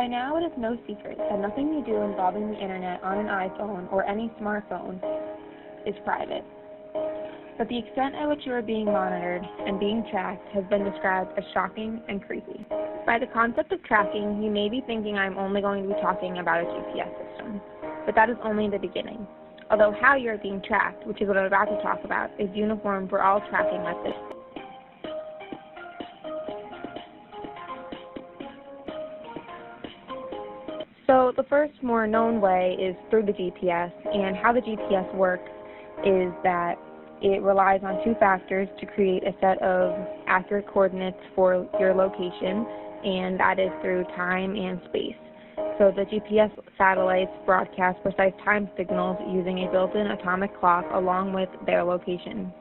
By now, it is no secret that nothing you do involving the internet on an iPhone or any smartphone is private. But the extent at which you are being monitored and being tracked has been described as shocking and creepy. By the concept of tracking, you may be thinking I'm only going to be talking about a GPS system, but that is only the beginning. Although how you are being tracked, which is what I'm about to talk about, is uniform for all tracking methods. So the first more known way is through the GPS, and how the GPS works is that it relies on two factors to create a set of accurate coordinates for your location, and that is through time and space. So the GPS satellites broadcast precise time signals using a built-in atomic clock along with their location.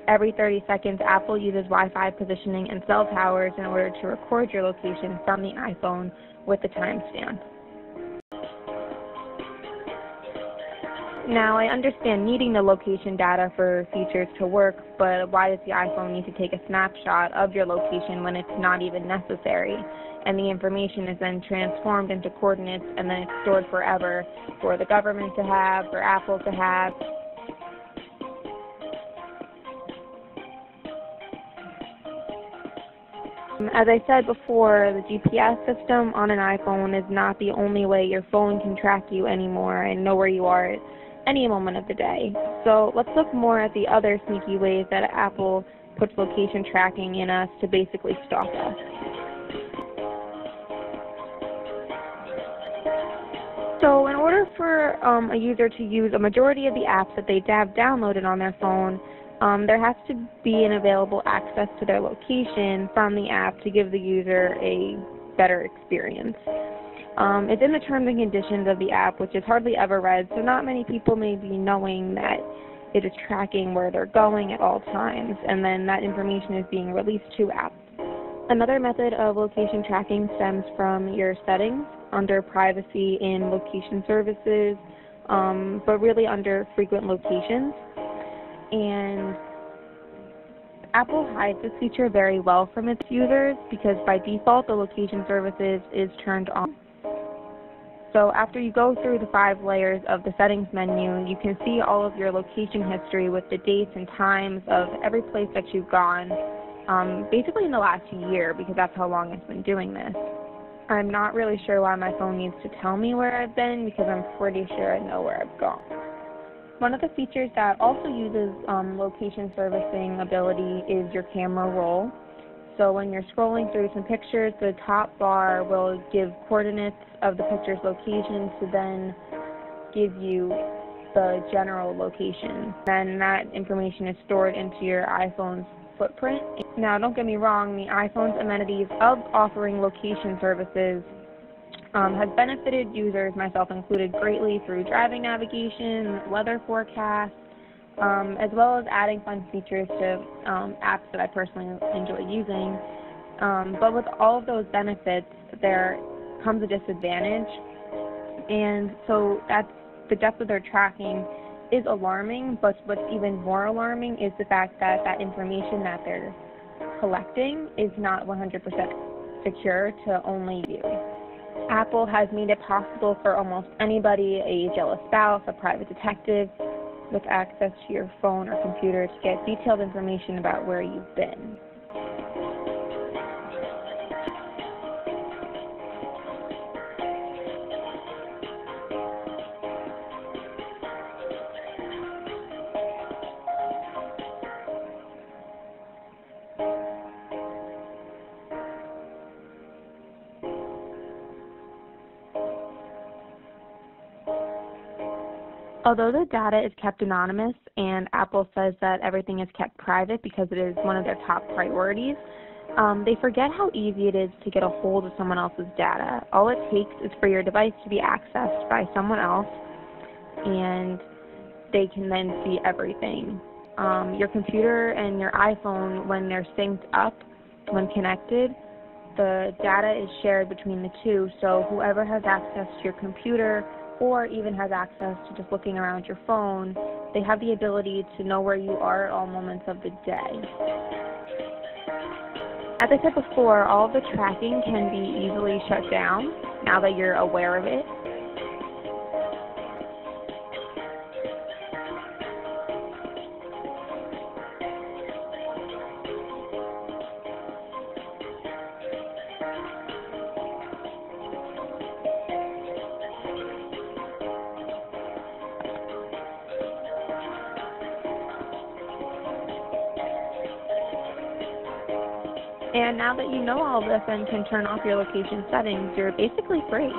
Every 30 seconds, Apple uses Wi-Fi positioning and cell towers in order to record your location from the iPhone with the timestamp. Now, I understand needing the location data for features to work, but why does the iPhone need to take a snapshot of your location when it's not even necessary? And the information is then transformed into coordinates and then it's stored forever for the government to have, for Apple to have. As I said before, the GPS system on an iPhone is not the only way your phone can track you anymore and know where you are at any moment of the day. So let's look more at the other sneaky ways that Apple puts location tracking in us to basically stalk us. So in order for a user to use a majority of the apps that they have downloaded on their phone, there has to be an available access to their location from the app to give the user a better experience. It's in the terms and conditions of the app, which is hardly ever read, so not many people may be knowing that it is tracking where they're going at all times, and then that information is being released to apps. Another method of location tracking stems from your settings under privacy in location services, but really under frequent locations. And Apple hides this feature very well from its users because by default the location services is turned on. So after you go through the 5 layers of the settings menu, you can see all of your location history with the dates and times of every place that you've gone, basically in the last year, because that's how long it's been doing this. I'm not really sure why my phone needs to tell me where I've been because I'm pretty sure I know where I've gone. One of the features that also uses location servicing ability is your camera roll. So when you're scrolling through some pictures, the top bar will give coordinates of the picture's location to then give you the general location. Then that information is stored into your iPhone's footprint. Now, don't get me wrong, the iPhone's amenities of offering location services has benefited users, myself included, greatly through driving navigation, weather forecasts, as well as adding fun features to apps that I personally enjoy using. But with all of those benefits, there comes a disadvantage, and so that's the depth of their tracking is alarming, but what's even more alarming is the fact that that information that they're collecting is not 100% secure to only you. Apple has made it possible for almost anybody, a jealous spouse, a private detective, with access to your phone or computer to get detailed information about where you've been. Although the data is kept anonymous and Apple says that everything is kept private because it is one of their top priorities, they forget how easy it is to get a hold of someone else's data. All it takes is for your device to be accessed by someone else and they can then see everything. Your computer and your iPhone, when they're synced up, when connected, the data is shared between the two, so whoever has access to your computer or even has access to just looking around your phone, they have the ability to know where you are at all moments of the day. As I said before, all of the tracking can be easily shut down now that you're aware of it. And now that you know all of this and can turn off your location settings, you're basically free.